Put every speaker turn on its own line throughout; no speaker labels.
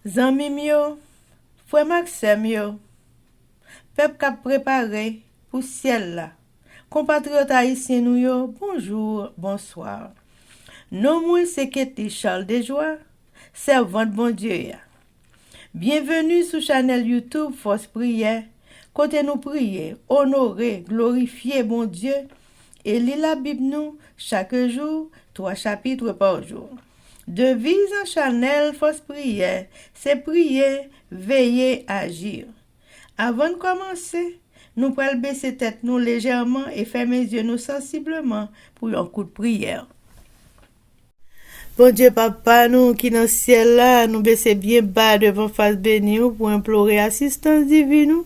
Zanmim yo, frère Maxime yo, peuple k'ap préparé pour ciel là. Compatriotes haïtiens nous yo, bonjour, bonsoir. Non moi c'est Ketty Charles Desjoie, servante bon Dieu ya. Bienvenue sur channel YouTube Force Prière, côté nous prier, honorer, glorifier bon Dieu et lire la Bible nous chaque jour, 3 chapitres par jour. Devise en channel Force Prière, c'est prier, veiller, agir. Avant de commencer, nous pouvons baisser tête nous légèrement et fermer les yeux nous sensiblement pour un coup de prière. Bon Dieu papa, nous qui dans le ciel là, nous baisser bien bas devant face bénie pour implorer assistance divine.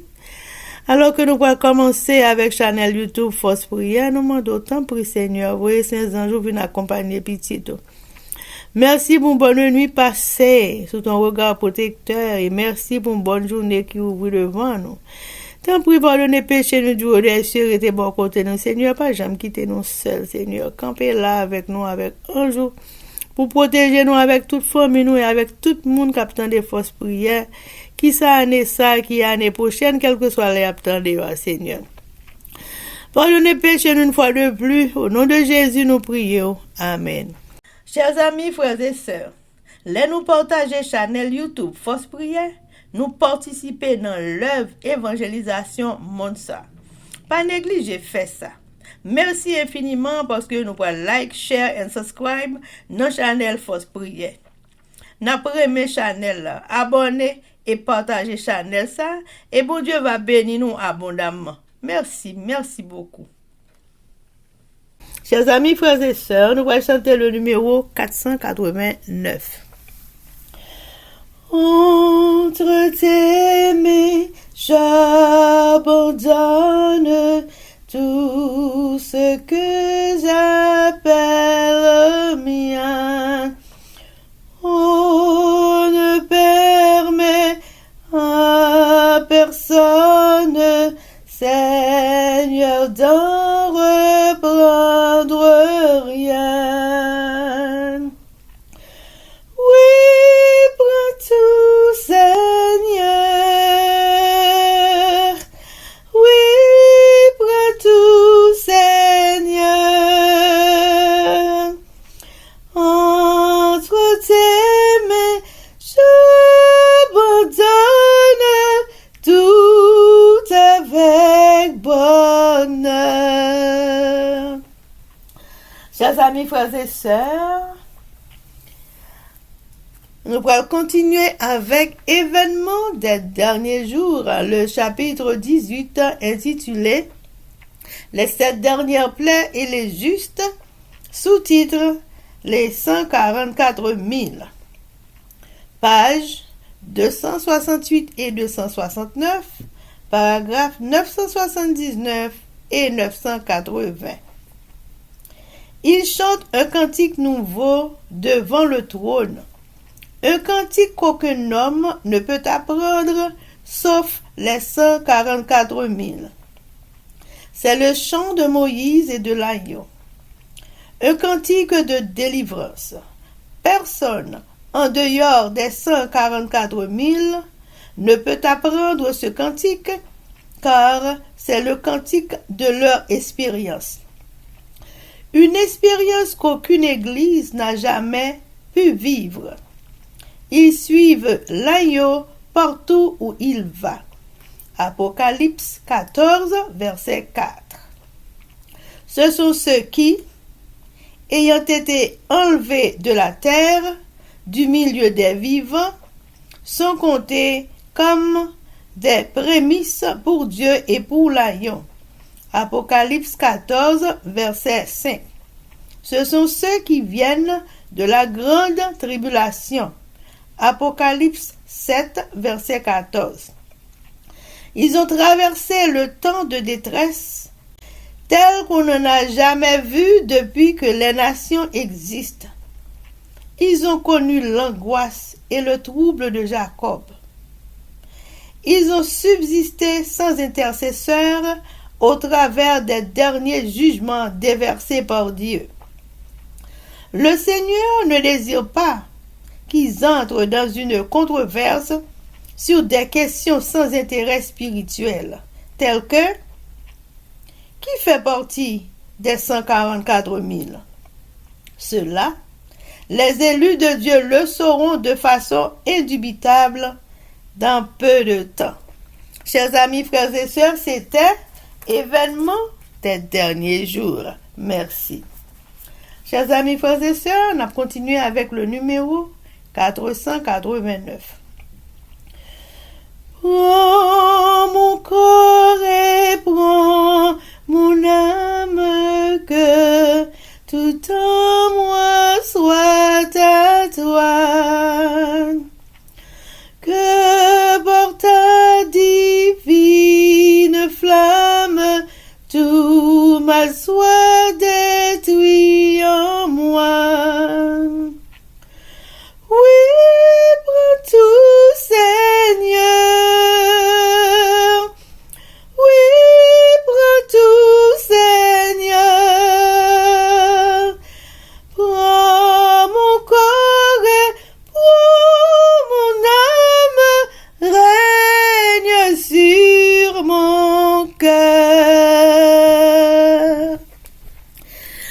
Alors que nous allons commencer avec channel YouTube Force Prière, nous demandons autant pour Seigneur, voyez saint anges viennent accompagner petit. Merci pour une bonne nuit passée sous ton regard protecteur et merci pour une bonne journée qui ouvre devant nous. Tant pis pardonner péché nous du des cieux et tes bons côtés nous Seigneur, pas jamais quitter nous seuls Seigneur, camper là avec nous avec un jour pour protéger nous avec toute famille nous et avec tout le monde qui attend des forces prières, qui ça année ça, qui année prochaine, quel que soit les attendez Seigneur. Pardonnez péché nous une fois de plus, au nom de Jésus nous prions. Amen. Chers amis, frères et sœurs, là nous partager channel YouTube Force Prière, nous participer dans l'œuvre évangélisation monde ça. Pas négliger faire ça. Merci infiniment parce que nous pouvons like, share et subscribe dans channel Force Prière. N'après mes channel là, abonnez et partagez channel ça et bon Dieu va bénir nous abondamment. Merci beaucoup. Chers amis, frères et sœurs, nous allons chanter le numéro 489. Entre tes mains, j'abandonne tout ce que j'appelle mien. On ne permet à personne, Seigneur, d'en reprendre rien. Oui, prends tout, Seigneur. Oui, prends tout, Seigneur. Entre tes mains, j'abandonne tout avec bonheur. Chers amis, frères et sœurs, nous allons continuer avec événements des derniers jours, le chapitre 18 intitulé Les 7 dernières plaies et les justes, sous-titre Les 144 000. Pages 268 et 269, paragraphes 979 et 980. Il chante un cantique nouveau devant le trône. Un cantique qu'aucun homme ne peut apprendre, sauf les 144 000. C'est le chant de Moïse et de l'agneau. Un cantique de délivrance. Personne, en dehors des 144 000, ne peut apprendre ce cantique, car c'est le cantique de leur expérience. Une expérience qu'aucune église n'a jamais pu vivre. Ils suivent l'agneau partout où il va. Apocalypse 14, verset 4. Ce sont ceux qui, ayant été enlevés de la terre, du milieu des vivants, sont comptés comme des prémices pour Dieu et pour l'agneau. Apocalypse 14, verset 5. Ce sont ceux qui viennent de la grande tribulation. Apocalypse 7, verset 14. Ils ont traversé le temps de détresse tel qu'on n'en a jamais vu depuis que les nations existent. Ils ont connu l'angoisse et le trouble de Jacob. Ils ont subsisté sans intercesseur au travers des derniers jugements déversés par Dieu. Le Seigneur ne désire pas qu'ils entrent dans une controverse sur des questions sans intérêt spirituel, telles que qui fait partie des 144 000? Cela, les élus de Dieu le sauront de façon indubitable dans peu de temps. Chers amis, frères et sœurs, c'était événement des derniers jours. Merci. Chers amis, frères et sœurs, on a continué avec le numéro 489. Prends mon corps et prends mon âme, que tout en moi soit à toi. Que par ta divine flamme, tout mal soit détruit en moi. Oui, prends tout, Seigneur. Oui, prends tout, Seigneur. Prends mon corps et prends mon âme, règne sur mon cœur.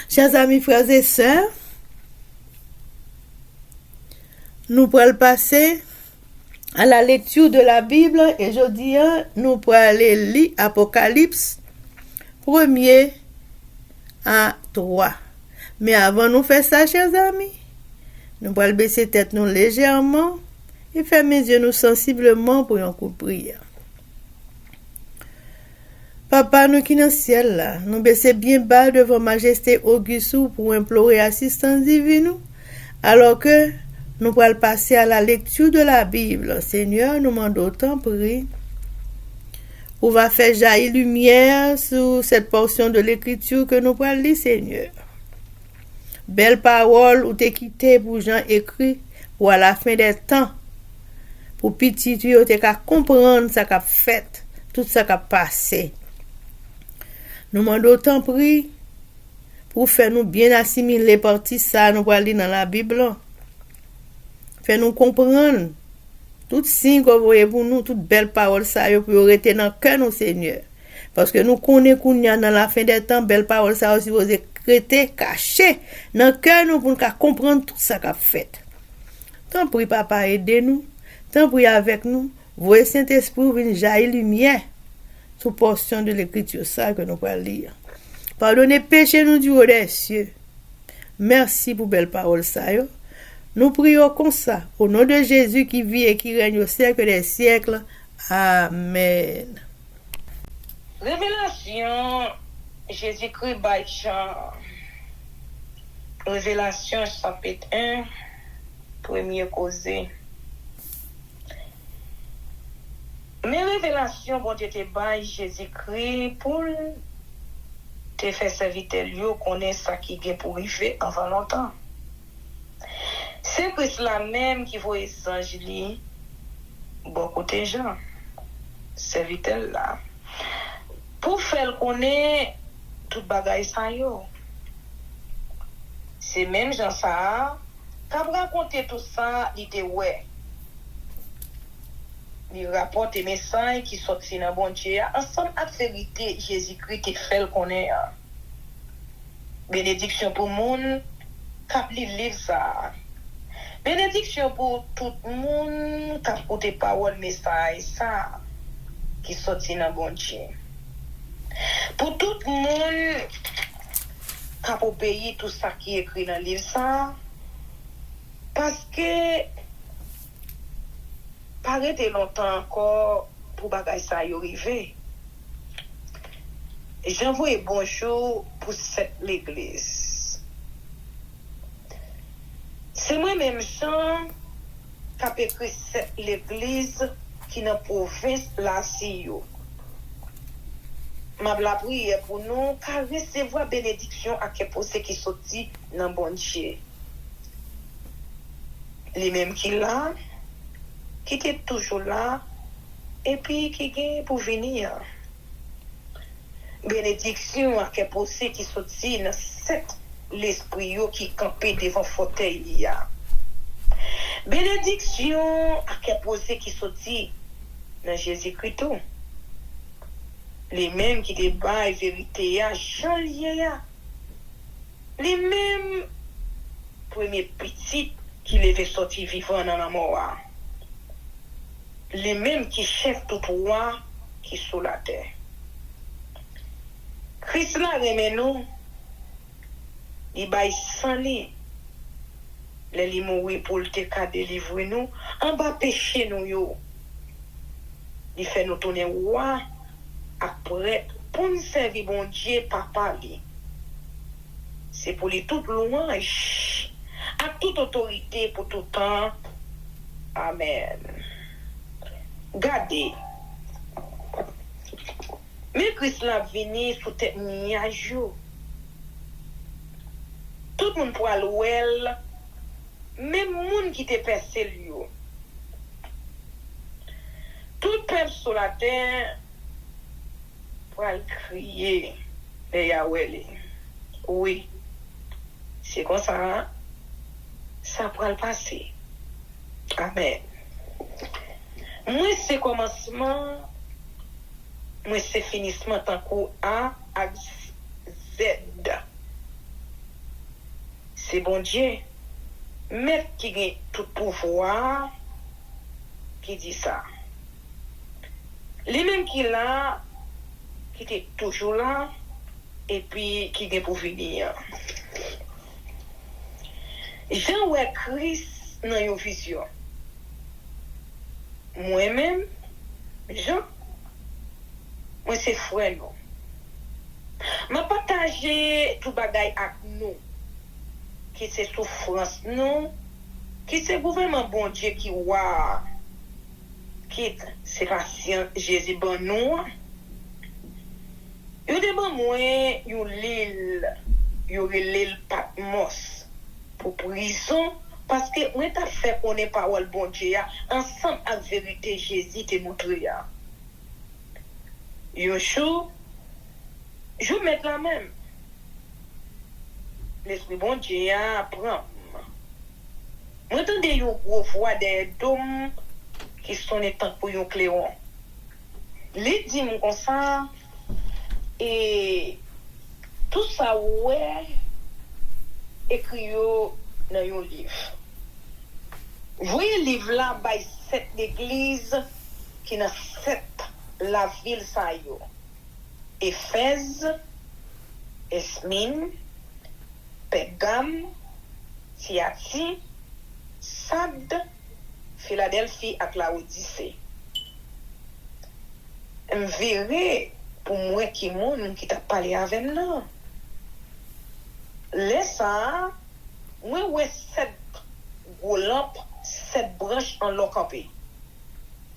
Chers amis, frères et sœurs, nous pourrons passer à la lecture de la Bible et je dis, nous pourrons aller lire Apocalypse 1er à 3. Mais avant nous faire ça, chers amis, nous pourrons baisser tête nous légèrement et fermer les yeux nous sensiblement pour un coup de prière. Papa, nous qui dans le ciel là, nous baissons bien bas devant Majesté Auguste pour implorer assistance divine, alors que nous pourrons passer à la lecture de la Bible. Seigneur, nous demandons tant prix. On va faire jaillir lumière sur cette portion de l'écriture que nous pourrons lire, Seigneur. Belle parole ou t'es quitté pour Jean écrit pour à la fin des temps. Pour petit tu t'es qu'à comprendre ça qu'a fait, tout ça qu'a passé. Nous demandons tant prix pour faire nous bien assimiler les parties ça nous pourrons lire dans la Bible. Fais-nous comprendre tout signe que vous voyez pour nous, toute belle parole ça pour rester dans le cœur nous Seigneur. Parce que nous connaissons qu'on y a dans la fin des temps, belle parole ça aussi vous écrire caché dans le cœur nous pour nous comprendre tout ça qu'a fait. Tant pis papa aidez-nous, tant pis avec nous, voyez Saint-Esprit venir jaillir lumière sur portion de l'écriture ça que nous pouvons lire. Pardonnez péché nous du haut des cieux. Merci pour belle parole ça yo. Nous prions comme ça, au nom de Jésus qui vit et qui règne au siècle des siècles. Amen.
Révélation, Jésus-Christ by Jean. Révélation, chapitre 1, premier causé. Mais révélation, bon Dieu te by Jésus-Christ pour te faire serviteur lui, connaît ça qui vient pour arriver avant longtemps. C'est Christ la même qui voit les anges li, beaucoup de gens, serviteur là, pour faire connaître tout bagay ça yo. C'est même gens ça, quand raconter tout ça, il était ouais. Il rapporte des messages qui sortent dans bon Dieu, ensemble avec vérité Jésus-Christ qui fait connaître. Bénédiction pour monde qui lit livre ça. Bénédiction pour tout le monde qui a écouté parole message ça qui sorti dans bon Dieu. Pour tout le monde qui a obéi tout ça qui est écrit dans le livre ça parce que paraît longtemps encore pour bagay ça y arriver. J'envoie bonjour pour cette l'église. C'est moi-même Jean qui a écrit cette l'église qui est dans la province la Sio. M'a la prière pour nous car recevoir bénédiction à que pour ceux qui sorti dans bon Dieu. Les mêmes qui là, qui étaient toujours là et puis qui gagne pour venir. Bénédiction à que pour ceux qui sorti dans cette l'esprit qui campait devant fauteuil. Bénédiction à quel posé qui sortit dans Jésus-Christ. Les mêmes qui débattent vérité à Jean Liéa. Les mêmes premiers petits qui les sorti vivant dans la mort. Les mêmes qui chefent tout roi qui sous la terre. Christ là remet nous, il baille sans lit. Les mourir pour le cas délivrer nous, en bas péché nous yo. Il fait nous tourner roi après pour nous servir bon Dieu papa li. C'est pour les toute louange, à toute autorité pour tout temps. Amen. Gardez. Mais Christ l'a venu sous tête nuage. Tout le monde pourra l'ouel, même monde qui te percé lui. Tout peuple sur la terre pourra le crier de Yahweh. Oui, c'est comme ça, ça pourra le passer. Amen. Moi, c'est commencement, moi, c'est finissement tant qu'au A à Z. C'est bon Dieu, maître qui a tout pouvoir, qui dit ça. Les mêmes qui là, qui était toujours là, et puis qui est pour venir. Jean ou Christ dans une vision. Moi-même, Jean, moi c'est frère nous. M'a partagé tout bagaille avec nous, qui c'est souffrance nous, qui c'est gouvernement bon Dieu qui wa, qui c'est patient Jésus bon nous. Yo demande moi yo l'île Patmos pour prison parce que moi t'a fait connaître parole bon Dieu ensemble avec vérité Jésus te montré ya. Yo chou je mets la même. L'esprit bon Dieu prend. Moi entendez yo gros voix des dômes qui sont étant pour yon clairon. Les dit mon comme ça. Et tout ça, ouais, écrit dans un livre. Vous voyez le livre là, by 7 églises qui dans 7 la ville ça yo. Éphèse, Esmine, Pergame, Thyatire, Sardes, Philadelphie et Laodicée. Je verrai pour moi qui monde qui t'a parlé avec nous. Laisse ça, moi ouais 7 gros lampes, 7 branches en l'eau campé.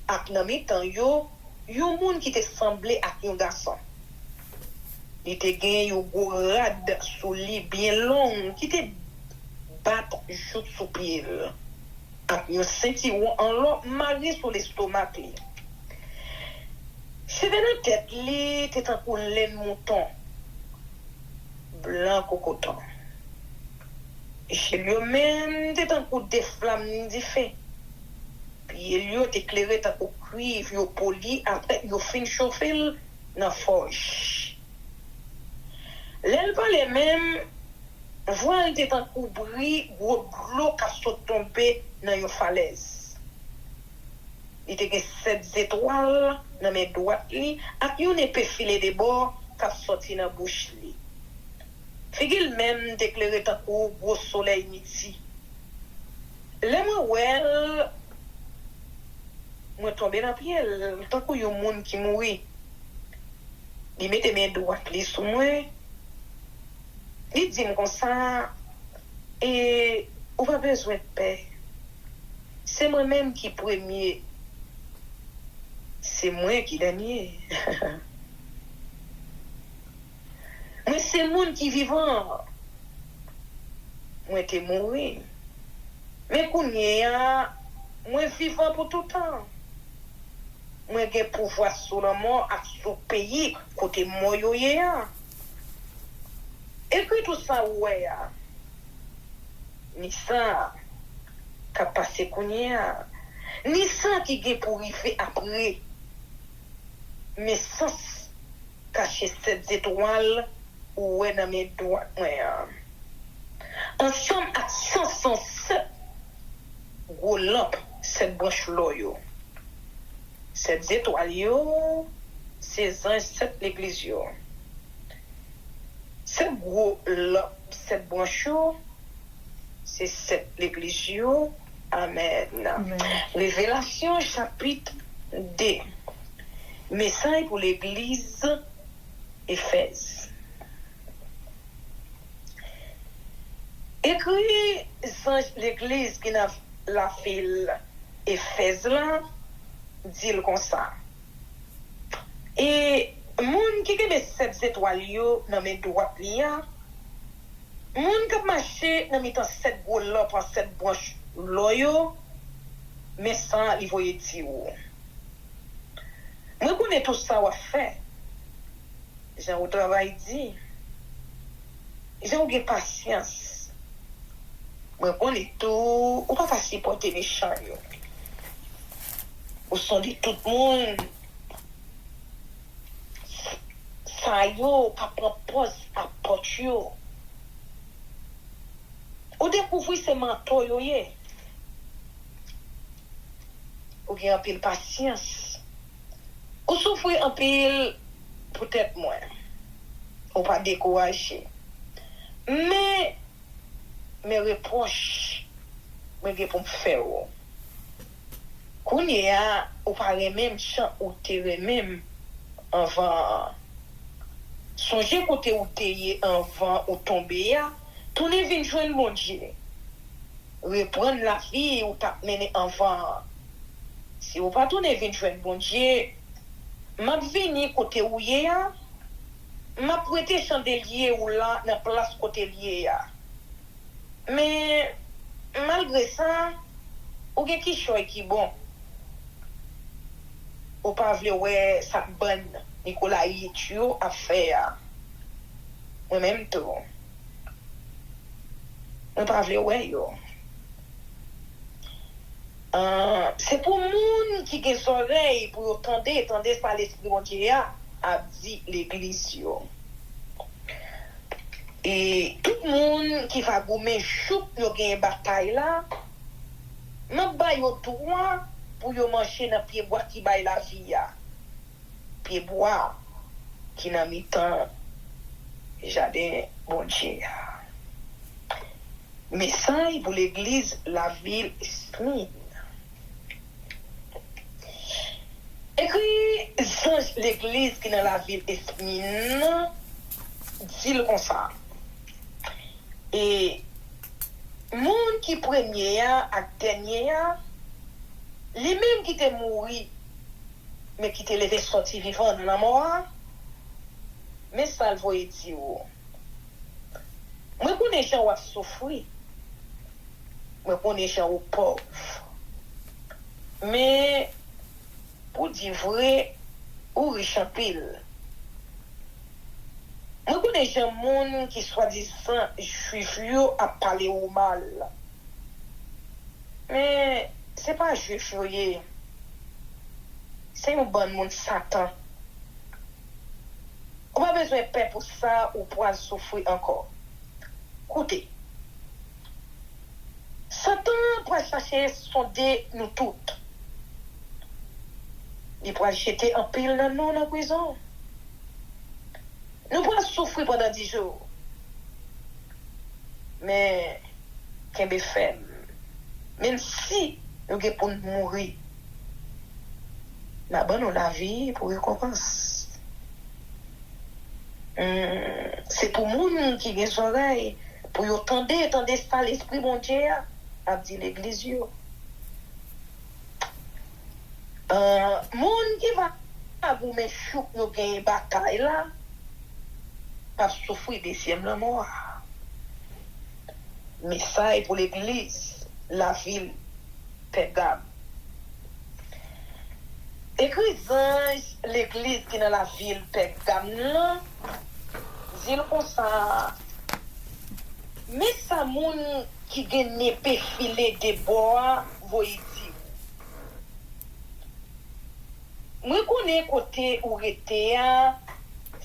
Ak nan mi tan yo monde qui te semblé ak un garçon. Il te gen yo gros rad sous li bien long qui te bat jout sous pied. Ak yo ceinturon en l'eau marié sur l'estomac li. C'est dans la tête, li, t'es un coup laine mouton, blanc cocoton. Et chez lui-même, t'es un coup de flamme de feu. Puis lui, t'éclairé t'as coup cuivre, yo poli, après, yo fin chauffer dans forge. L'aile pas les mêmes, voile t'es un coup bris, gros glo qui a tombé dans une falaise. Il te gen 7 étoiles dans mes doigts li, ak yon épée filé de bord qui a sorti dans bouche li. Figil même d'éclairer ta gros soleil midi. Le moi moi tombé dans pied, tant que yon monde qui mouri. Il mette mes doigts li sous moi. Il dit comme ça et on pas besoin de paix. C'est moi-même qui premier. C'est moi qui dernier. Mais c'est monde qui vivant. Moi t'es mort. Mais kounya, moi vivant pour tout temps. Moi j'ai pouvoir sur le mort à sur pays côté moi yo ya. Et puis tout ça ouais. Ni ça. qui a passé Kounia, ni ça qui est pour arriver après, mais sans cacher cette étoile ou est dans mes doigts. Ensemble à 507 gros lampes, cette branche loyo. Cette étoile yo, c'est un sept l'église yo. Cette gros lampe, cette branche yo, c'est sept l'église yo. Amen.
Amen.
Révélation chapitre 2. Message pour l'église Éphèse. Écrit l'église qui n'a la ville Éphèse là, dit comme ça. Et moun qui a sept étoiles yo dans mes droites là, moun qui marché dans mes sept gros lampes en sept branches loyo, mais sans il voyait dire. Moi connais tout ça à faire. J'ai au travail dit. J'ai eu patience. Moi connais tout, ou pas facile pour les méchants yo. Ou sont dit tout le monde. Ça yo pas propose à porte yo. Ou découvrir ces mentors yo yé. Ou gen un pile patience. Ou souffrir un pile peut-être moins. Ou pas décourager. Mais mes reproches, mes pour me faire. Qu'on y a, ou pas les mêmes chants ou te même avant. Songez côté ou te avant ou tomber, tournez vin joindre mon Dieu. Reprendre la vie ou t'a mené avant. Si vous pas tourner vin joindre mon Dieu, m'a vini côté où y a, m'a prêté chandelier ou là dans place côté lié. Mais malgré ça, ou gen qui choix qui bon. Ou pas vle ouais ça bonne Nicolas Yitio a faire. Moi même tout. On pas vle ouais yo. C'est pour moun qui gen oreilles pour entendre par l'esprit de Dieu a dit l'église yo. Et tout le monde qui va gommer choup yo gen bataille là, n'a ba yo droit pour yo manger dans pied bois qui baille la vie ya. Pied bois qui n'a mis temps jardin bon Dieu. Message pour l'église la ville Smith. Écrit l'église qui dans la ville Esmine dit le comme ça. Et monde qui premier à dernier les mêmes qui étaient morts mais qui étaient levés sortis vivants dans la mort, mais ça le voyait dire. Moi connais gens qui souffrir. Moi connais gens pauvres. Mais pour dire vrai, ou riche en pile. Moi connais gens monde qui soi-disant juif yo a parler au mal. Mais c'est pas juif yo. C'est un bon monde Satan. On n'a pas besoin de paix pour ça ou pour souffrir encore. Écoutez, Satan pour chercher sonder nous toutes. Il pourra jeter un pile dans nous en prison. Nous pourrons souffrir pendant 10 jours. Mais, qu'un fait, même si nous sommes pour mourir, nous avons la vie pour récompense. C'est pour nous qui ont des oreilles, pour entendre ça, l'esprit mon Dieu, a dit l'église. Monde qui va vous mettre chou nous gagner bataille là pas souffrir deuxième la mort. Mais ça est pour l'église la ville Pergame. Écrit l'église qui est dans la ville Pergame là dit comme ça. Mais ça monde qui gen épée filé de bois, voyez dire. Moi connais côté où était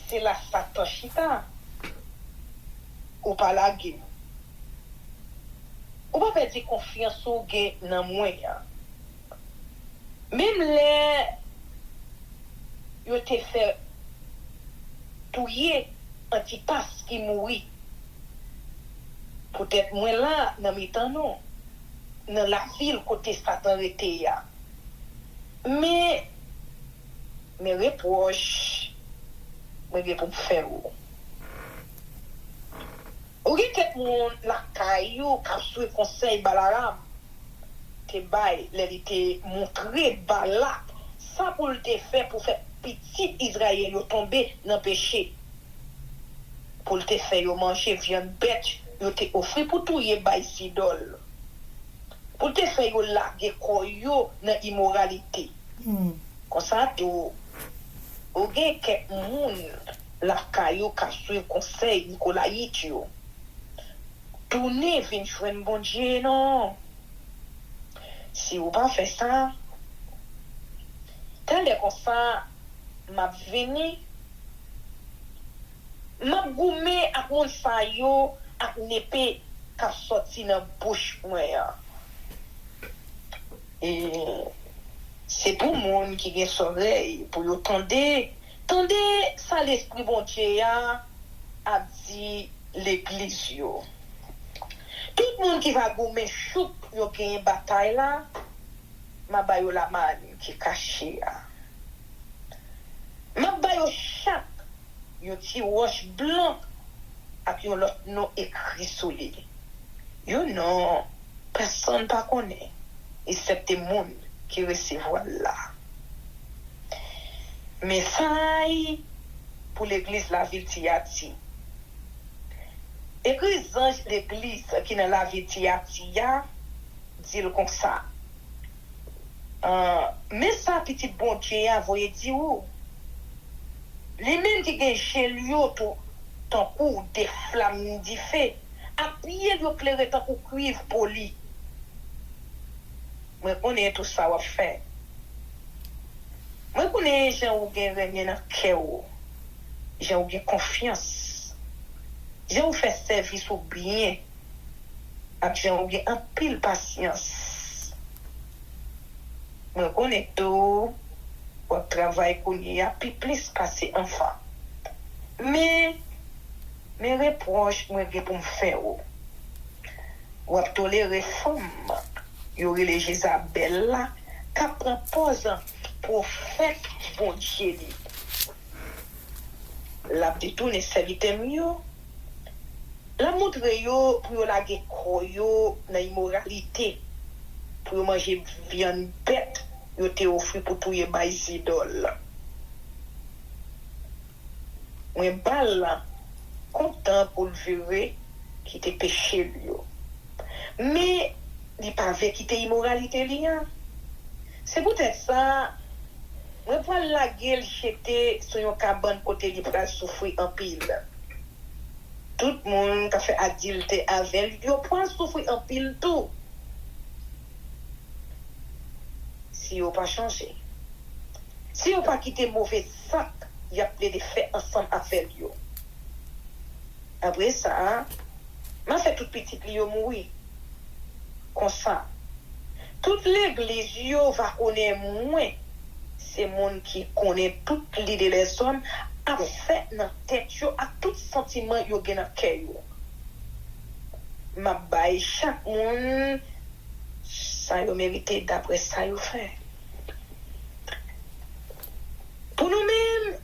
c'est la Satoshita. Ou pas la gueule. Ou pas faire confiance au gen nan moi. Même les yo te fait touyer Antipas qui mourit. Peut-être moi là dans mes temps non. Dans la ville côté Satan était ya. Mais mes reproches moi je pour faire ou que mon la caillou qui suit conseil Balaram te bail l'était montré Balak ça pour le faire pour faire petit Israël yo tomber dans péché pour le faire yo manger viande bête yo te offrir pour tout y bail sidol pour te faire yo larguer koyo dans immoralité comme ça tout ou gen que moun la caillou qui suit conseil Nicolas Yitio tourner vinn joindre bon Dieu non si vous pas fait ça tant comme ça m'a venu m'a goumé à mon sa yo à n'épée qu'a sorti dans bouche moi et c'est pour monde qui gen soleil pour yo tendez ça l'esprit bon Dieu a dit l'église yo. Tout le monde qui va gommer choup yo gen bataille là ma ba yo la man qui caché ma ba yo chaque yo ti roche blanc ak yon lot nom écrit sur lui yo non personne pas connaît excepté monde qui recevoir là mais ça pour l'église la ville Tiati église ange l'église qui dans la ville Tiati dit comme ça mais ça petit bon Dieu a voyé dire où les mêmes qui gen chez lui tout tant coup des flammes du feu appuyer yo clairer tant coup cuivre poli moi connais tout ça va faire moi connais gens ou gen remen dans cœur gens ou gen confiance gens ou fait service ou bien ak gens ou gen en pile patience moi connais tout au travail qu'on y a plus passer enfant mais mes reproches moi que pour me faire ou tolérer femme y aurait les Jézabel là qui propose prophète bon Dieu la détourner serviteur mieux la montre yo pour la yo dans immoralité pour manger viande bête yo te offri pour tout y bail idole moi bal content pour le virer qui te péché lui mais il pas avec qui te immoralité lien c'est peut-être ça moi pas la gueule j'étais sur une cabane côté li pral souffrir en pile tout le monde qui fait adulte avec yo prend souffrir en pile tout si vous pas changé si vous pas quitté mauvais sac il y a plein de faire ensemble avec yo après ça m'a fait tout petit yo mourir comme ça toute l'église yo va connaître moins c'est monde qui connaît toute l'idée des hommes a fait dans tête yo à tout sentiment yo gen dans cœur yo m'a bail chaque monde ça yo mérité d'après ça yo fait pour nous-mêmes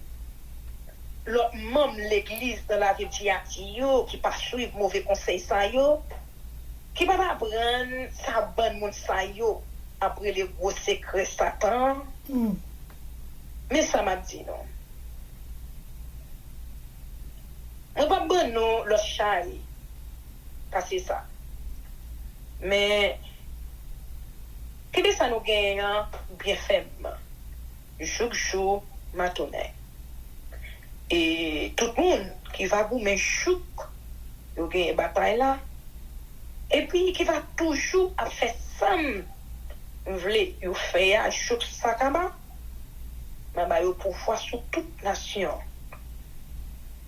l'autre membre l'église dans la ville Tiati yo qui pas suivre mauvais conseil ça yo qui va apprendre ça bonne monde ça yo après les gros secrets Satan mais ça m'a dit non on pas bon non le chai passer ça mais qu'est-ce que ça nous gagne bien faible jour matinée et tout le monde qui va vous mais chouk yo gagne bataille là et puis qui va toujours à faire ça vle yo fait à chaque sakaba mais ba yo pouvoir sur toute nation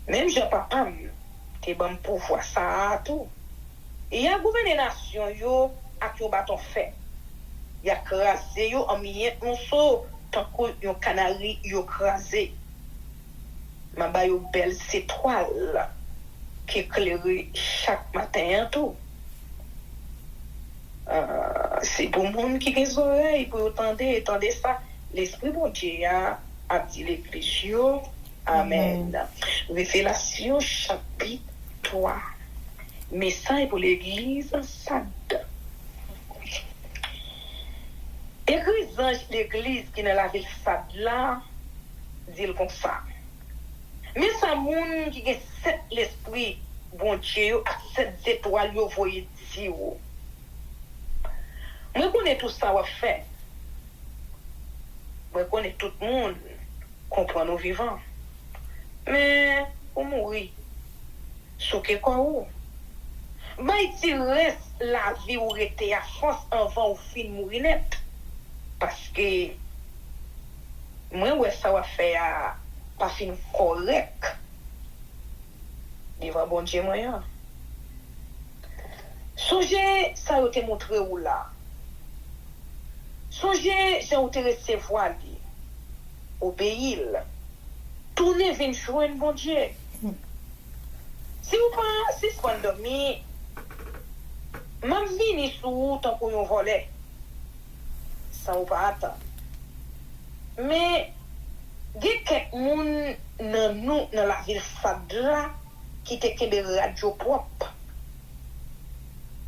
même Jean papa te bon pouvoir ça tout et y a gouverner nation yo ak yo baton fait y a crasé yo en mien on so tant que yo canari yo crasé ma ba yo belle étoile qui éclaire chaque matin tout c'est pour monde qui a des oreilles pour entendre ça l'esprit bon Dieu a dit l'église amen. Révélation chapitre 3 message pour l'église Sade église l'église qui dans la ville Sade là dit comme ça mais ça monde qui a sept l'esprit bon Dieu a sept étoiles yo voyez dire moi connais tout ça va faire moi connais tout le monde comprend nos vivants mais pour mourir ce que quoi ou bah il reste la vie où était à force avant au fin mourir net parce que moi ouais ça va faire pas fin correct devant bon Dieu moyen songez ça a été montré où là songez j'ai été recevoir lui obéir tourner vers joindre bon Dieu si vous pas si vous dormir même vini sous tant qu'on volait ça vous pas attendre mais il y a quelqu'un dans la ville Fadla qui te kebe radio propre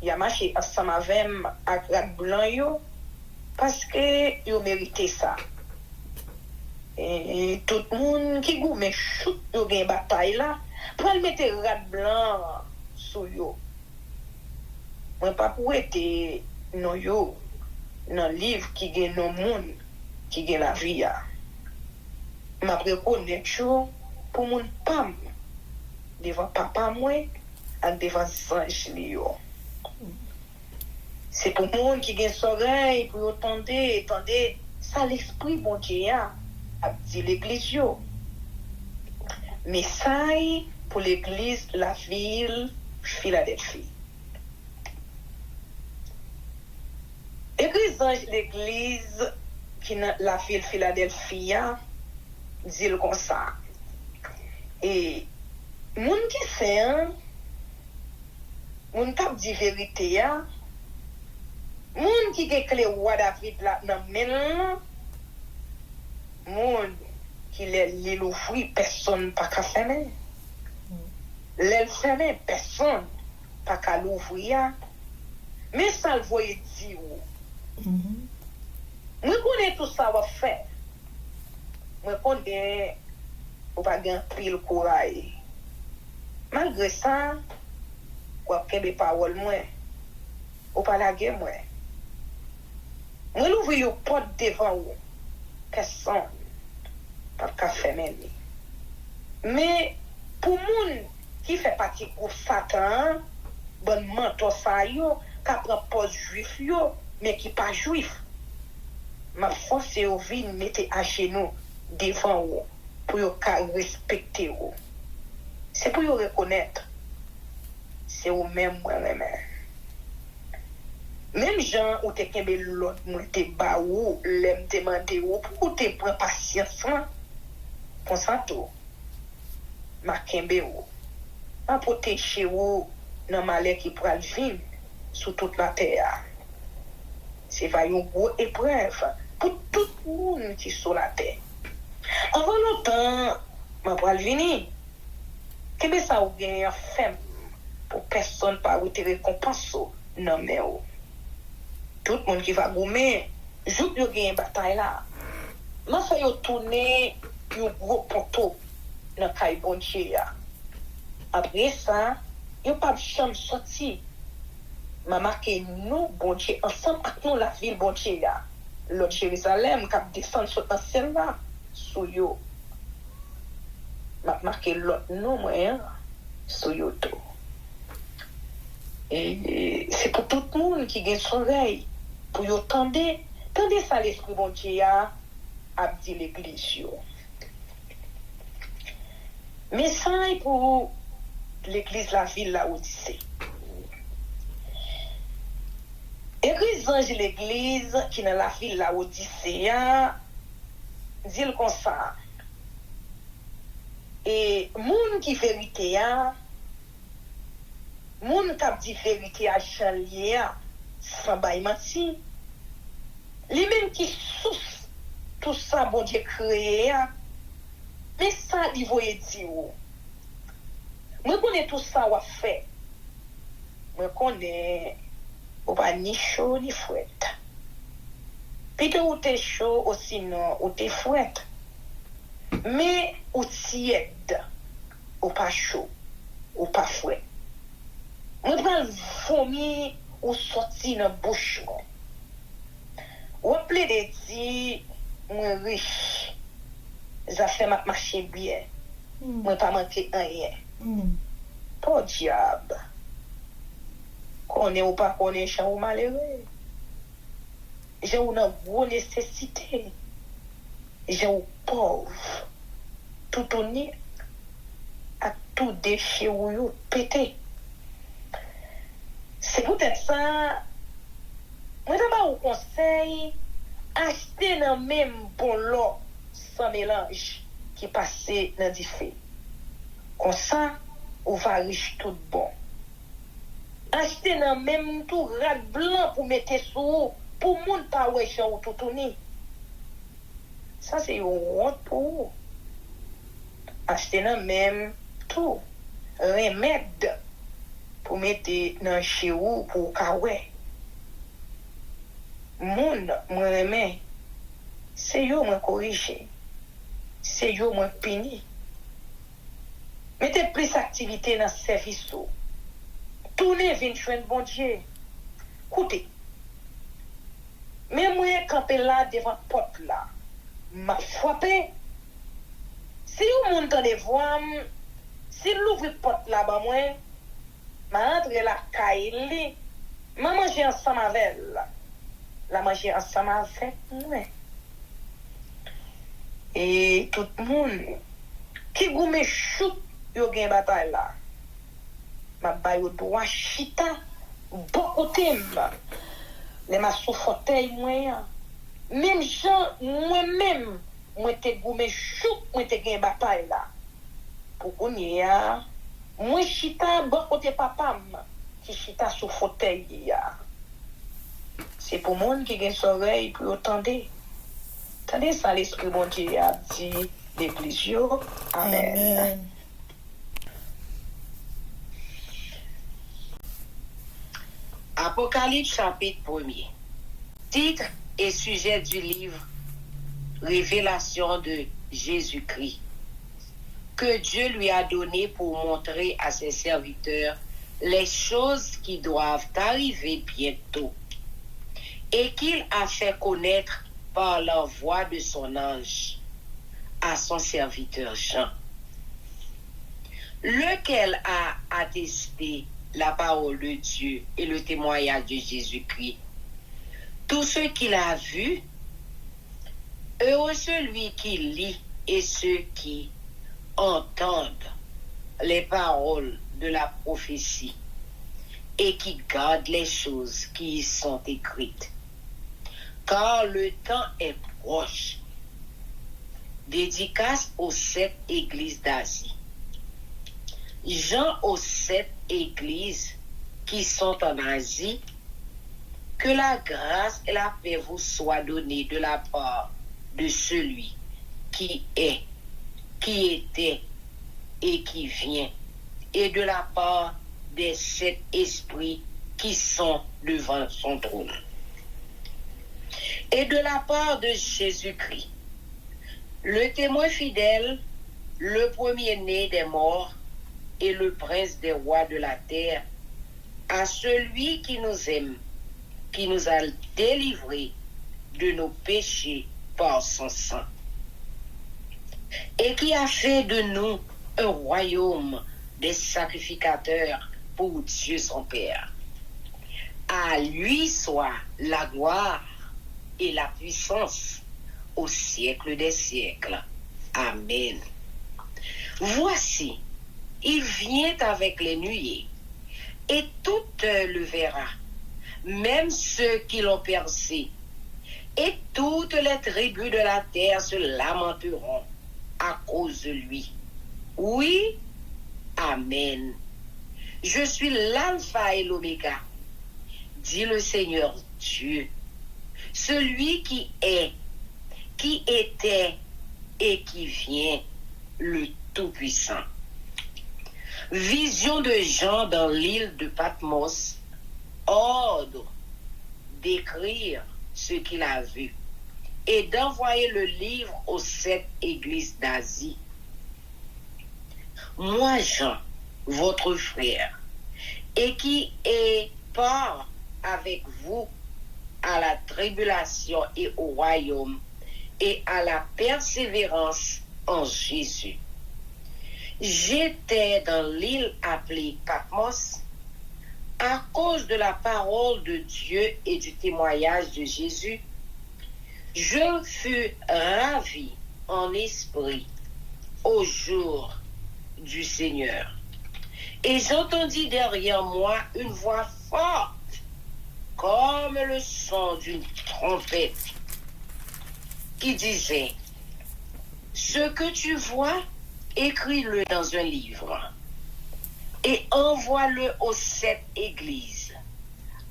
il a marché ensemble avec radio blanc yo parce que yo mérité ça et tout le monde qui goûte chou yo gagne bataille là pour le mettre radio blanc sur yo moi pas pour être non yo dans livre qui gagne non monde qui gagne la vie m'a reconnaître pour mon pam devant papa moi et devant ange yo c'est pour monde qui gagne oreille pour entendre ça l'esprit bon Dieu a dit l'église yo message pour l'église la ville Philadelphie l'église qui la ville Philadelphie dit comme ça et moun qui fait moun tap di vérité ya moun qui ge clé roi David là nan men moun qui les l'ouvri personne pas ka fermer les fermer personne pas ka l'ouvrir mais ça le voyait dire moi connais tout ça va faire moi connais ou pas gain pile courage malgré ça quoi kebe parole moi ou pas la guerre moi l'ouvrir yo porte devant ou personne pas ka fermer mais pour moun qui fait partie groupe Satan bon mentor ça yo qui prend poste juif yo mais qui pas juif ma force est au vin mettre à genoux devant ou pour yo respecter ou c'est pour yo reconnaître c'est au même moi même gens ou te kembe l'autre moi te ba ou l'aime demander ou pour te prendre patience comme ça tout ma kembe ou ma protéger ou dans malheur qui pral vivre sur toute la terre c'est va une grosse épreuve pour tout le monde qui sur la terre avant longtemps ma pral venir que ça ou bien femme pour personne pas ou te récompense non mais tout le monde qui va gommer jour yo gagne bataille là m'a fait yo tourner un gros poteau dans kay bon Dieu après ça yo pas chambre sorti m'a marqué nous bon Dieu ensemble avec nous la ville bon Dieu l'autre Jérusalem cap descendre sur dans celle là sous yo m'a marqué l'autre nous moi sous yo tout Et c'est pour tout le monde qui a son oreille. Pour y entendre ça, l'Esprit bon Dieu a dit l'église. Mais ça est pour l'église la ville la Odyssée. Église ange l'église qui dans la ville la Odyssée dit comme ça. Et moun qui vérité moun qui dit vérité à chanlier sans bail menti. Li même qui sous tout ça bon Dieu créé. Mais ça il voyait dire. Moi connais tout ça ou fait. Moi connais ou pas ni chaud ni fouette. Plutôt ou t'es chaud ou sinon ou t'es fouette. Mais ou tiède ou pas chaud ou pas fouette. Moi prends le vomi ou sorti dans bouche. Ou appelé de dire moi riche. Ça fait marcher bien. Moi pas manquer rien. Pas diable. Connaît ou pas connaît chant ou malheureux. J'ai une grosse nécessité. J'ai une pauvre. Tout tourné à tout déchet ou yo pété. C'est peut-être ça. Moi d'abord au conseil acheter dans même bon lot sans mélange qui passait dans du fait. Comme ça, on va riche tout bon. Acheter dans même tout rat blanc pour mettre sous pour moun pas ouais chant tout tourner. Ça c'est une honte pour. Acheter dans même tout remède pour mettre dans chez vous pour kawé. Moun moi remè c'est yo moi corriger. C'est yo moi puni. Mettez plus activité dans service. Tournez vinn joindre bon Dieu. Écoutez. Mais moi camper là devant porte là. M'a frappé. Si vous m'entendez voir, si l'ouvre porte là bas moi, m'a entre la caille, m'a manger ensemble avec elle. La manger ensemble avec moi. Et tout le monde qui gomme chou yo gen bataille là. Ma bay au droit chita beaucoup temba. Les ma sous fauteuil moi. Même gens moi-même moi te gomme chou moi te gen bataille là. Pour qu'on y a moi chita bon côté papa qui chita sous fauteuil ya. C'est pour monde qui gen oreille pour entendre. Tendez ça l'esprit bon Dieu a dit l'église. Amen.
Apocalypse chapitre 1er. Titre et sujet du livre Révélation de Jésus-Christ, que Dieu lui a donné pour montrer à ses serviteurs les choses qui doivent arriver bientôt, et qu'il a fait connaître par la voix de son ange à son serviteur Jean, lequel a attesté la parole de Dieu et le témoignage de Jésus-Christ. Tout ce qu'il a vu, heureux celui qui lit et ceux qui entendent les paroles de la prophétie et qui gardent les choses qui y sont écrites. Car le temps est proche. Dédicace aux 7 églises d'Asie. Jean aux 7 églises qui sont en Asie, que la grâce et la paix vous soient données de la part de celui qui est, qui était et qui vient, et de la part des 7 esprits qui sont devant son trône. Et de la part de Jésus-Christ, le témoin fidèle, le premier-né des morts et le prince des rois de la terre, à celui qui nous aime, qui nous a délivrés de nos péchés par son sang, et qui a fait de nous un royaume des sacrificateurs pour Dieu son Père. À lui soit la gloire et la puissance au siècle des siècles. Amen. Voici, il vient avec les nuées, et tout le verra, même ceux qui l'ont percé, et toutes les tribus de la terre se lamenteront à cause de lui. Oui, amen. Je suis l'alpha et l'oméga, dit le Seigneur Dieu, celui qui est, qui était et qui vient, le Tout-Puissant. Vision de Jean dans l'île de Patmos, ordre d'écrire ce qu'il a vu et d'envoyer le livre aux 7 églises d'Asie. Moi, Jean, votre frère, et qui est part avec vous à la tribulation et au royaume et à la persévérance en Jésus. J'étais dans l'île appelée Patmos à cause de la parole de Dieu et du témoignage de Jésus. Je fus ravi en esprit au jour du Seigneur. Et j'entendis derrière moi une voix forte, comme le son d'une trompette, qui disait, « Ce que tu vois, écris-le dans un livre et envoie-le aux 7 églises,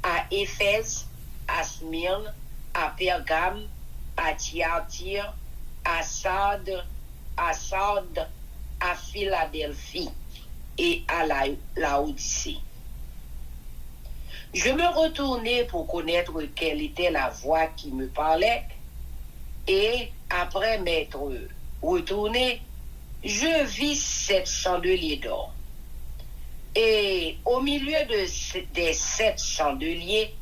à Éphèse, à Smyrne, à Pergame, à Thyatire, à Sardes, à Philadelphie et à Laodicée. » Je me retournai pour connaître quelle était la voix qui me parlait, et après m'être retourné, je vis 7 chandeliers d'or. Et au milieu des 7 chandeliers,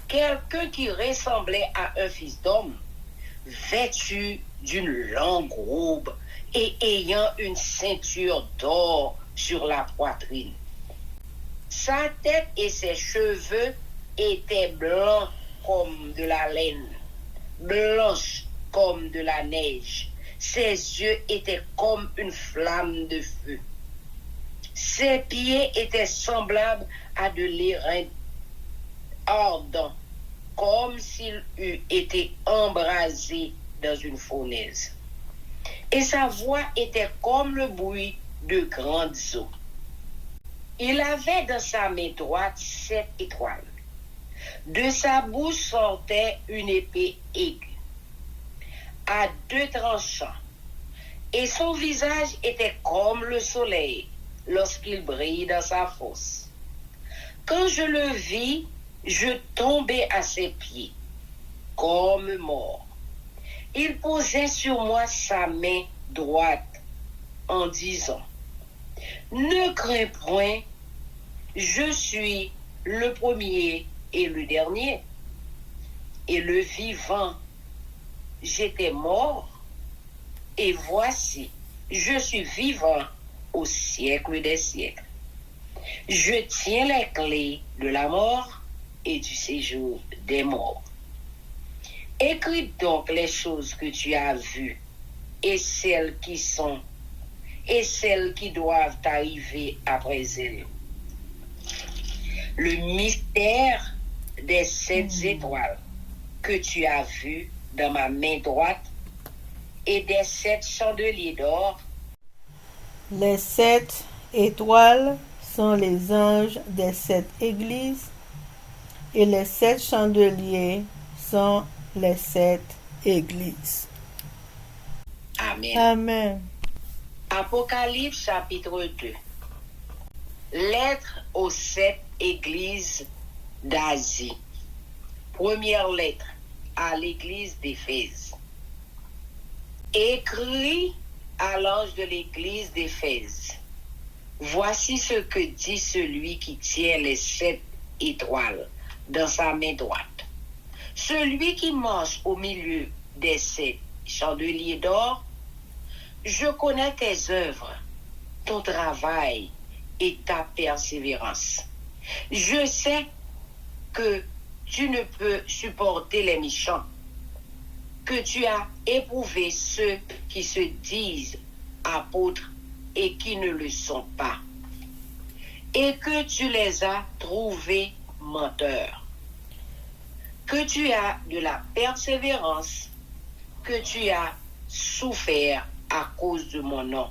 quelqu'un qui ressemblait à un fils d'homme, vêtu d'une longue robe et ayant une ceinture d'or sur la poitrine. Sa tête et ses cheveux étaient blancs comme de la laine, blanches comme de la neige. Ses yeux étaient comme une flamme de feu. Ses pieds étaient semblables à de l'airain ardent, comme s'il eût été embrasé dans une fournaise. Et sa voix était comme le bruit de grandes eaux. Il avait dans sa main droite 7 étoiles. De sa bouche sortait une épée aiguë, à 2 tranchants, et son visage était comme le soleil lorsqu'il brille dans sa force. Quand je le vis, je tombai à ses pieds, comme mort. Il posait sur moi sa main droite en disant, « Ne crains point, je suis le premier et le dernier, et le vivant. J'étais mort, et voici, je suis vivant au siècle des siècles. Je tiens les clés de la mort et du séjour des morts. Écris donc les choses que tu as vues, et celles qui sont, et celles qui doivent arriver après elles. Le mystère des 7 étoiles que tu as vues dans ma main droite et des 7 chandeliers d'or.
Les 7 étoiles sont les anges des 7 églises et les 7 chandeliers sont les 7 églises.
Amen.
Amen.
Apocalypse chapitre 2. Lettre aux 7 églises d'Asie. Première lettre à l'église d'Éphèse. Écrit à l'ange de l'église d'Éphèse. Voici ce que dit celui qui tient les 7 étoiles dans sa main droite. Celui qui marche au milieu des 7 chandeliers d'or. Je connais tes œuvres, ton travail et ta persévérance. Je sais que tu ne peux supporter les méchants, que tu as éprouvé ceux qui se disent apôtres et qui ne le sont pas, et que tu les as trouvés menteurs, que tu as de la persévérance, que tu as souffert à cause de mon nom,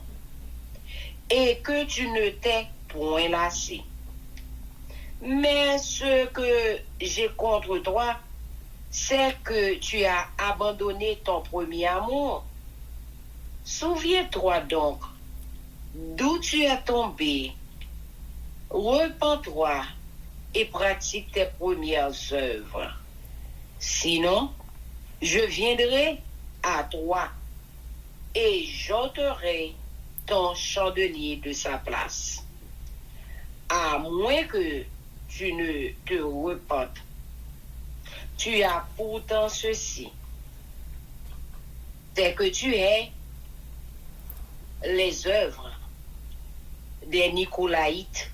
et que tu ne t'es point lassé. Mais ce que j'ai contre toi, c'est que tu as abandonné ton premier amour. Souviens-toi donc d'où tu es tombé. Repens-toi et pratique tes premières œuvres. Sinon, je viendrai à toi et j'ôterai ton chandelier de sa place. À moins que tu ne te repentes. Tu as pourtant ceci, c'est que tu es les œuvres des Nicolaïtes,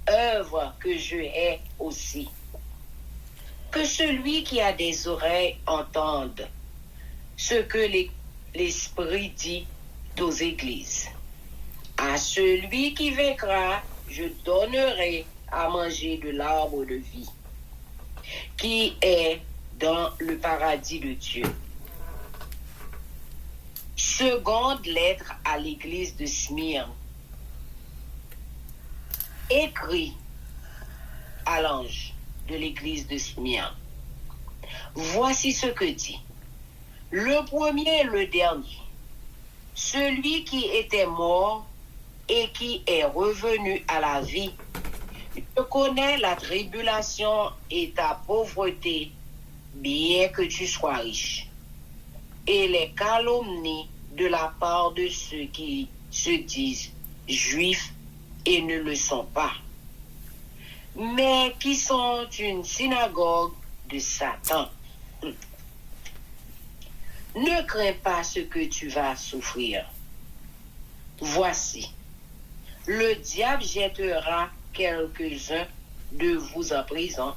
œuvres que je hais aussi. Que celui qui a des oreilles entende ce que l'Esprit dit aux églises. À celui qui vaincra, je donnerai à manger de l'arbre de vie, qui est dans le paradis de Dieu. Seconde lettre à l'église de Smyrne. Écrit à l'ange de l'église de Smyrne. Voici ce que dit le premier et le dernier, celui qui était mort et qui est revenu à la vie. Je connais la tribulation et ta pauvreté, bien que tu sois riche, et les calomnies de la part de ceux qui se disent juifs et ne le sont pas, mais qui sont une synagogue de Satan. Ne crains pas ce que tu vas souffrir. Voici, le diable jettera quelques-uns de vous en prison,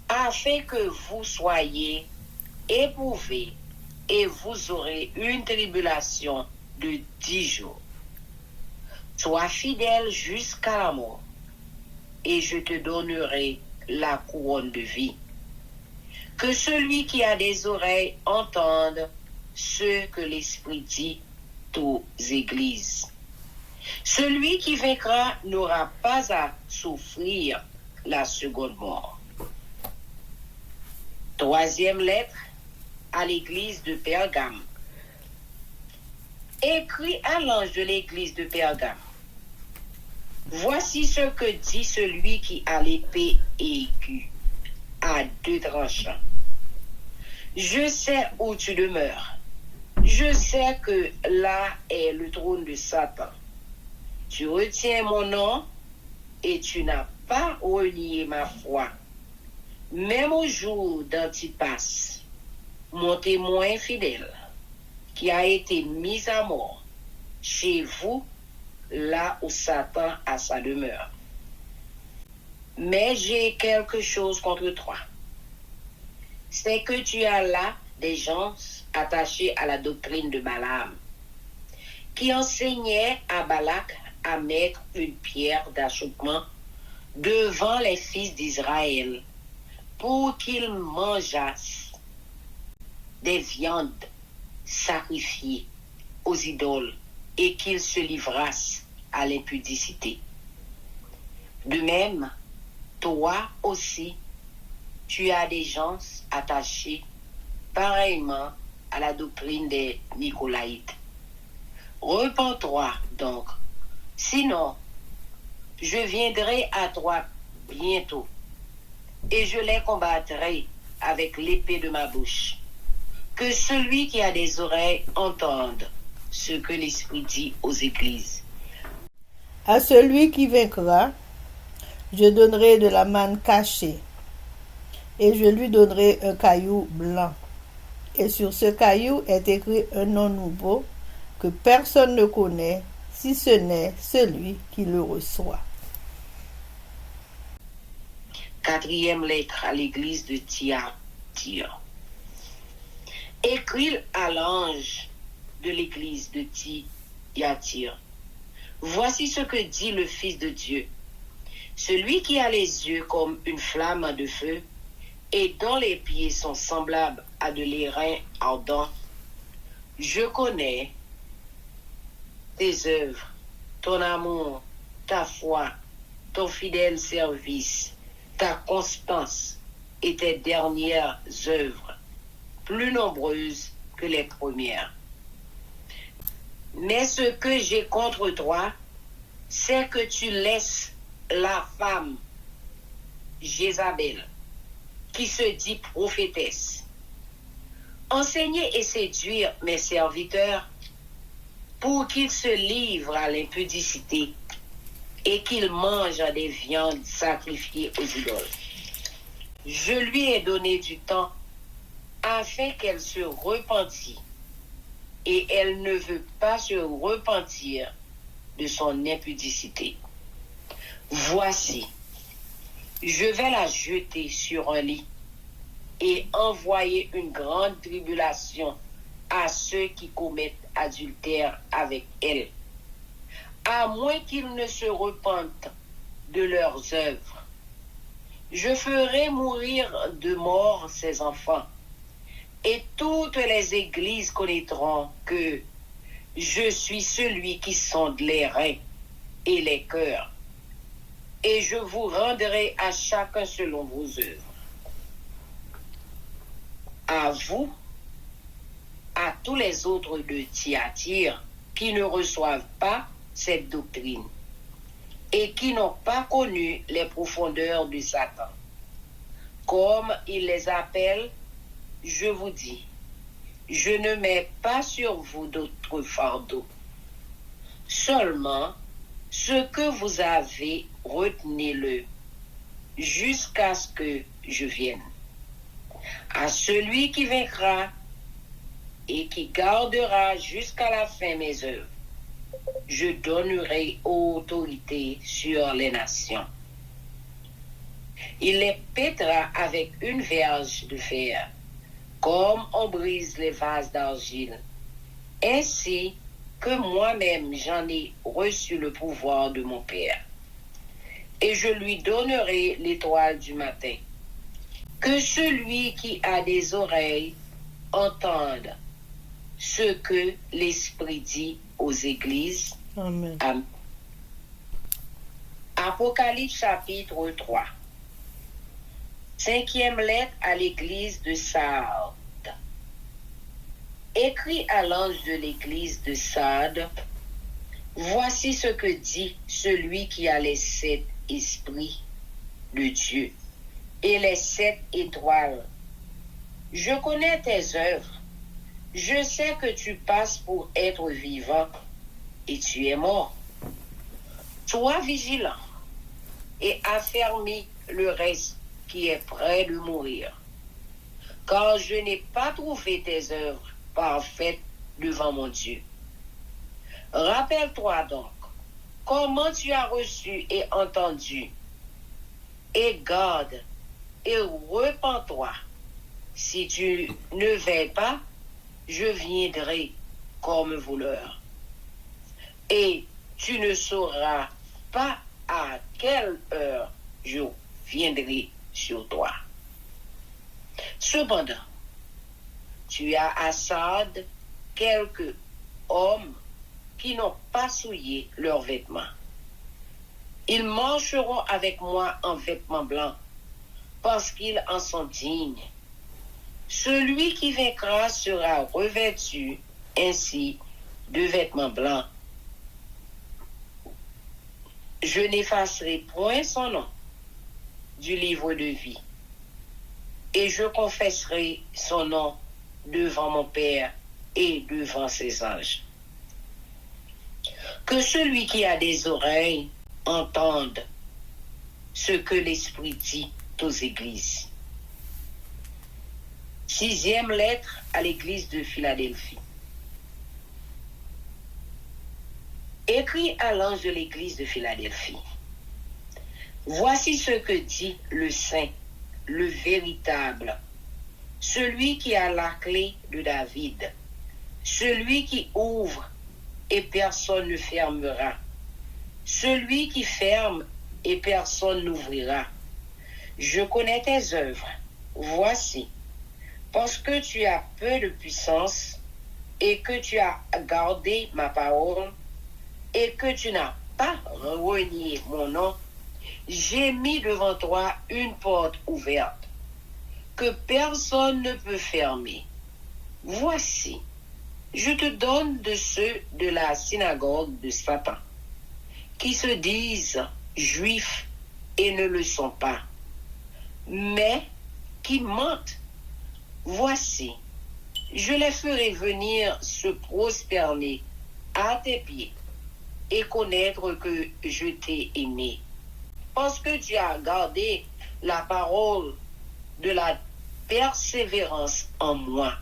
afin que vous soyez éprouvés, et vous aurez une tribulation de 10 jours. Sois fidèle jusqu'à la mort, et je te donnerai la couronne de vie. Que celui qui a des oreilles entende ce que l'Esprit dit aux églises. Celui qui vaincra n'aura pas à souffrir la seconde mort. Troisième lettre à l'église de Pergame. Écrit à l'ange de l'église de Pergame. Voici ce que dit celui qui a l'épée aiguë à 2 tranchants. Je sais où tu demeures. Je sais que là est le trône de Satan. Tu retiens mon nom et tu n'as pas renié ma foi. Même au jour d'Antipas, mon témoin fidèle, qui a été mis à mort chez vous, là où Satan a sa demeure. Mais j'ai quelque chose contre toi. C'est que tu as là des gens attachés à la doctrine de Balaam, qui enseignait à Balak à mettre une pierre d'achoppement devant les fils d'Israël pour qu'ils mangeassent des viandes sacrifiées aux idoles et qu'ils se livrassent à l'impudicité. De même, toi aussi, tu as des gens attachés pareillement à la doctrine des Nicolaïtes. Repens-toi donc, sinon, je viendrai à toi bientôt et je les combattrai avec l'épée de ma bouche. Que celui qui a des oreilles entende ce que l'Esprit dit aux églises.
À celui qui vaincra, je donnerai de la manne cachée, et je lui donnerai un caillou blanc. Et sur ce caillou est écrit un nom nouveau que personne ne connaît, si ce n'est celui qui le reçoit.
Quatrième lettre à l'église de Thyatire. Écrit à l'ange de l'église de Thyatire. Voici ce que dit le Fils de Dieu. Celui qui a les yeux comme une flamme de feu et dont les pieds sont semblables à de l'airain ardent. Je connais tes œuvres, ton amour, ta foi, ton fidèle service, ta constance et tes dernières œuvres, plus nombreuses que les premières. Mais ce que j'ai contre toi, c'est que tu laisses la femme Jézabel, qui se dit prophétesse, enseigner et séduire mes serviteurs pour qu'ils se livrent à l'impudicité et qu'ils mangent des viandes sacrifiées aux idoles. Je lui ai donné du temps afin qu'elle se repentît, et elle ne veut pas se repentir de son impudicité. Voici, je vais la jeter sur un lit et envoyer une grande tribulation à ceux qui commettent adultère avec elle, à moins qu'ils ne se repentent de leurs œuvres. Je ferai mourir de mort ses enfants, et toutes les églises connaîtront que je suis celui qui sonde les reins et les cœurs, et je vous rendrai à chacun selon vos œuvres. À vous, à tous les autres de Thyatire qui ne reçoivent pas cette doctrine et qui n'ont pas connu les profondeurs de Satan, comme il les appelle, je vous dis, je ne mets pas sur vous d'autres fardeaux. Seulement, ce que vous avez, retenez-le jusqu'à ce que je vienne. À celui qui vaincra et qui gardera jusqu'à la fin mes œuvres, je donnerai autorité sur les nations. Il les pètera avec une verge de fer, comme on brise les vases d'argile, ainsi que moi-même j'en ai reçu le pouvoir de mon Père. Et je lui donnerai l'étoile du matin. Que celui qui a des oreilles entende ce que l'Esprit dit aux églises.
Amen.
Amen. Apocalypse chapitre 3. Cinquième lettre à l'église de Sardes. Écrit à l'ange de l'église de Sardes, voici ce que dit celui qui a les 7 esprits de Dieu et les 7 étoiles. Je connais tes œuvres. Je sais que tu passes pour être vivant et tu es mort. Sois vigilant et affermis le reste qui est près de mourir, car je n'ai pas trouvé tes œuvres parfaites devant mon Dieu. Rappelle-toi donc comment tu as reçu et entendu, et garde et repens-toi. Si tu ne veilles pas, je viendrai comme voleur, et tu ne sauras pas à quelle heure je viendrai sur toi. Cependant, tu as à Sardes quelques hommes qui n'ont pas souillé leurs vêtements. Ils marcheront avec moi en vêtements blancs, parce qu'ils en sont dignes. Celui qui vaincra sera revêtu ainsi de vêtements blancs. Je n'effacerai point son nom du livre de vie, et je confesserai son nom devant mon Père et devant ses anges. Que celui qui a des oreilles entende ce que l'Esprit dit aux églises. Sixième lettre à l'église de Philadelphie. Écrit à l'ange de l'église de Philadelphie. Voici ce que dit le Saint, le véritable, celui qui a la clé de David, celui qui ouvre et personne ne fermera, celui qui ferme et personne n'ouvrira. Je connais tes œuvres. Voici, parce que tu as peu de puissance et que tu as gardé ma parole et que tu n'as pas renié mon nom, j'ai mis devant toi une porte ouverte que personne ne peut fermer. Voici, je te donne de ceux de la synagogue de Satan, qui se disent juifs et ne le sont pas, mais qui mentent. Voici, je les ferai venir se prosterner à tes pieds et connaître que je t'ai aimé. Parce que tu as gardé la parole de la persévérance en moi,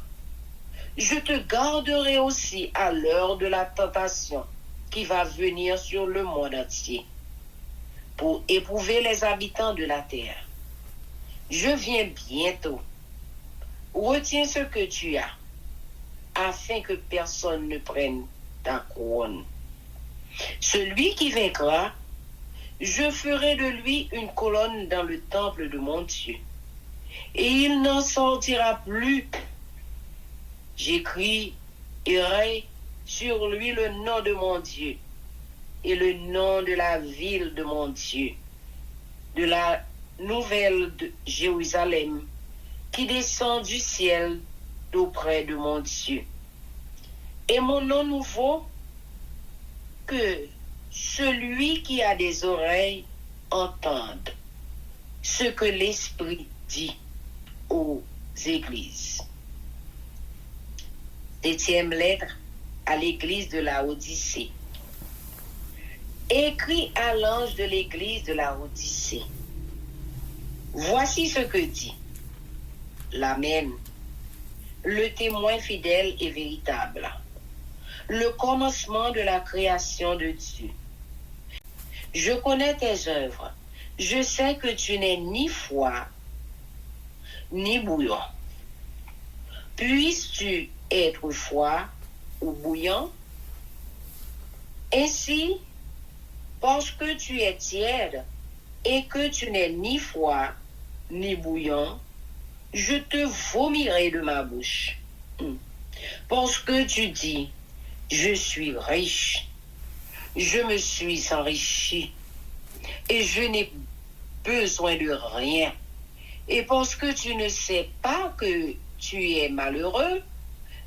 je te garderai aussi à l'heure de la tentation qui va venir sur le monde entier pour éprouver les habitants de la terre. Je viens bientôt. Retiens ce que tu as, afin que personne ne prenne ta couronne. Celui qui vaincra, je ferai de lui une colonne dans le temple de mon Dieu, et il n'en sortira plus. J'écrirai sur lui le nom de mon Dieu et le nom de la ville de mon Dieu, de la nouvelle de Jérusalem, qui descend du ciel d'auprès de mon Dieu. Et mon nom nouveau, que celui qui a des oreilles entende ce que l'Esprit dit aux églises. 7e lettre à l'église de la Odyssée. Écrit à l'ange de l'église de la Odyssée. Voici ce que dit l'Amen, le témoin fidèle et véritable, le commencement de la création de Dieu. Je connais tes œuvres. Je sais que tu n'es ni froid, ni bouillant. Puisses-tu être froid ou bouillant? Ainsi, parce que tu es tiède et que tu n'es ni froid, ni bouillant, je te vomirai de ma bouche. Parce que tu dis, je suis riche, je me suis enrichi, et je n'ai besoin de rien. Et parce que tu ne sais pas que tu es malheureux,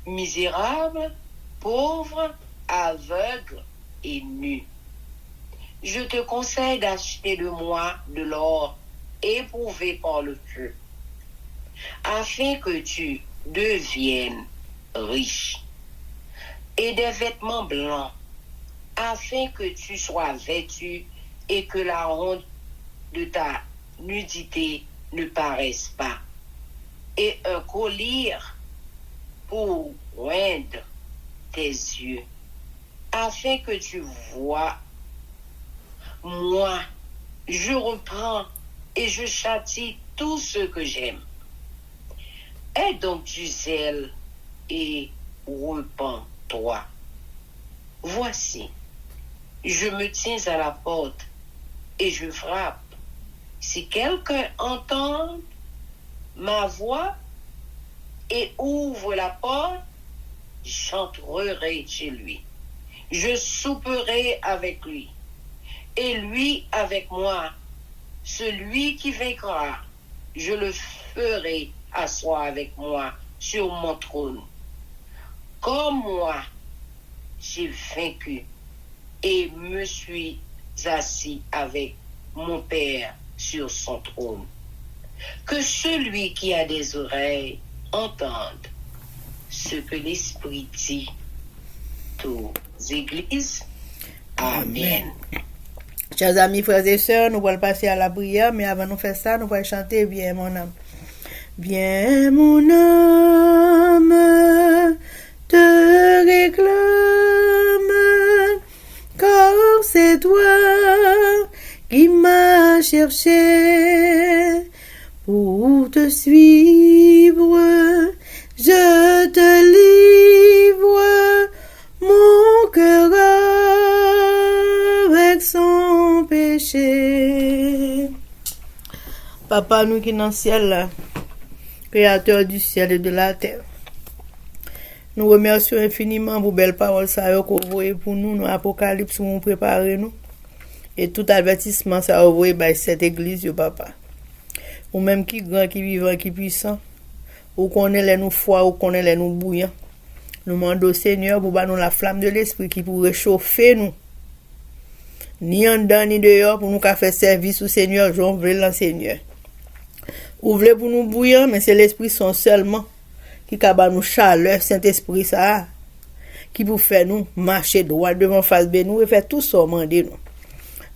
misérable, pauvre, aveugle et nu. Je te conseille d'acheter de moi de l'or éprouvé par le feu, afin que tu deviennes riche, et des vêtements blancs, afin que tu sois vêtu et que la honte de ta nudité ne paraisse pas, et un collier pour oindre tes yeux, afin que tu vois. Moi, je reprends et je châtie tous ceux que j'aime. Aie donc du zèle et repens-toi. Voici, je me tiens à la porte et je frappe. Si quelqu'un entend ma voix et ouvre la porte, j'entrerai chez lui. Je souperai avec lui et lui avec moi. Celui qui vaincra, je le ferai asseoir avec moi sur mon trône. Comme moi, j'ai vaincu et me suis assis avec mon Père sur son trône. Que celui qui a des oreilles entende ce que l'Esprit dit aux églises. Amen.
Chers amis, frères et sœurs, nous allons passer à la prière, mais avant de faire ça, nous allons chanter Viens mon âme. Viens mon âme, te réclame, car c'est toi qui m'as cherché. chercher pour te suivre. Je te livre mon cœur avec son péché. Papa, nous qui dans le ciel là, Créateur du ciel et de la terre, nous remercions infiniment pour belles paroles ça que vous voyez pour nous, nos apocalypse où vous préparez nous, et tout avertissement ça vous voyez par cette église, papa. Ou même qui grand, qui vivant, qui puissant, ou connaît les nous froids, ou connaît les nous bouillants. Nous demandons au Seigneur pour nous la flamme de l'esprit qui pourrait chauffer nous, ni en dedans ni dehors, pour nous faire service au Seigneur, j'en veux le Seigneur. Ouvrez pour nous bouillant, mais c'est l'Esprit Saint seulement qui a nous chaleur, Saint-Esprit ça, qui pour faire nous marcher droit devant face de nous et faire tout ça demander nous.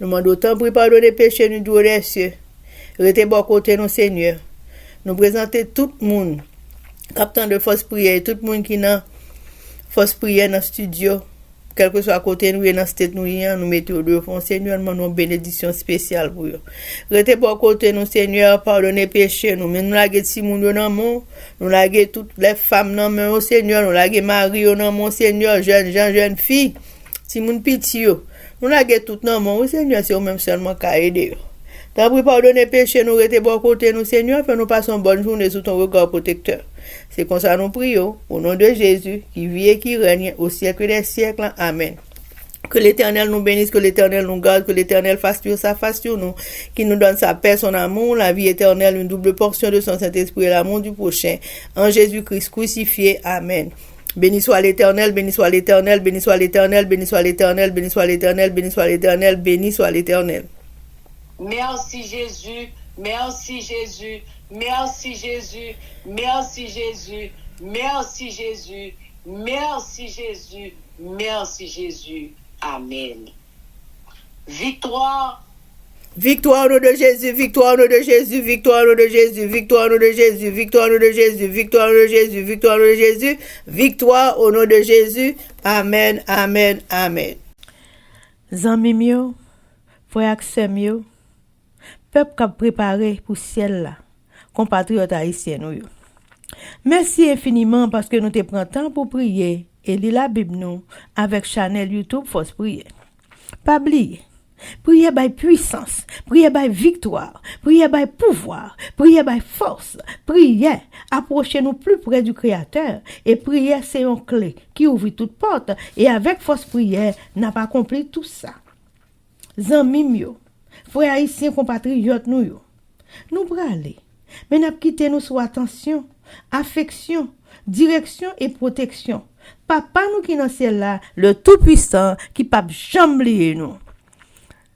Nous demandons autant pour pardonner les péchés nous tous les cieux. Restez bon côté nous Seigneur. Nous présenter tout le monde, captant de fausse prière, tout le monde qui n'a fausse prière dans le studio. Quel que soit à côté nous et dans cette tête nous mettons au devant Seigneur, nous avons une bénédiction spéciale pour eux. Restez pour côté nous Seigneur, pardonnez péché nous, mais nous laguer si moun dans mon, nous laguer toutes les femmes dans mon Seigneur, nous laguer Marie dans mon Seigneur, jeune fille, si moun pitié, nous laguer tout dans mon Seigneur, c'est même seulement qu'à aider. Tant pour pardonner péché nous, restez pour côté nous Seigneur, fait nous passons bonne journée sous ton regard protecteur. C'est comme ça nous prions, au nom de Jésus, qui vit et qui règne au siècle des siècles. Amen. Que l'Éternel nous bénisse, que l'Éternel nous garde, que l'Éternel fasse sa face sur nous, qui nous donne sa paix, son amour, la vie éternelle, une double portion de son Saint-Esprit et l'amour du prochain. En Jésus-Christ crucifié. Amen. Béni soit l'Éternel, béni soit l'Éternel, béni soit l'Éternel, béni soit l'Éternel, béni soit l'Éternel, béni soit l'Éternel, béni soit l'Éternel.
Merci Jésus, merci Jésus, merci Jésus, merci Jésus, merci Jésus, merci Jésus, merci Jésus. Amen. Victoire.
Victoire au nom de Jésus, victoire au nom de Jésus, victoire au nom de Jésus, victoire au nom de Jésus, victoire au nom de Jésus, victoire au nom de Jésus, victoire au nom de Jésus, victoire au nom de Jésus. Amen, amen, amen. Zami mio, frère Axel peuple qui a préparé pour ciel là, compatriotes haïtiens nous. Merci infiniment parce que nous te prenons temps pour prier et lire la Bible nous avec channel YouTube Force Prière. Pas oublier, prier by puissance, prier by victoire, prier by pouvoir, prier by force, prier, approcher nous plus près du Créateur et prier c'est une clé qui ouvre toute porte et avec force prière n'a pas accompli tout ça. Zami mio, frères haïtiens compatriotes nous aller, mais n'a quitté nous sous attention, affection, direction et protection. Papa nous qui dans ciel là, le tout-puissant qui pas jamais oublier nous.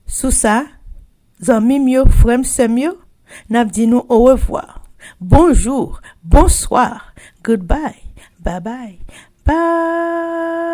Sous ça, zami mio, frère semio, n'a dit nous au revoir. Bonjour, bonsoir, goodbye, bye bye, bye.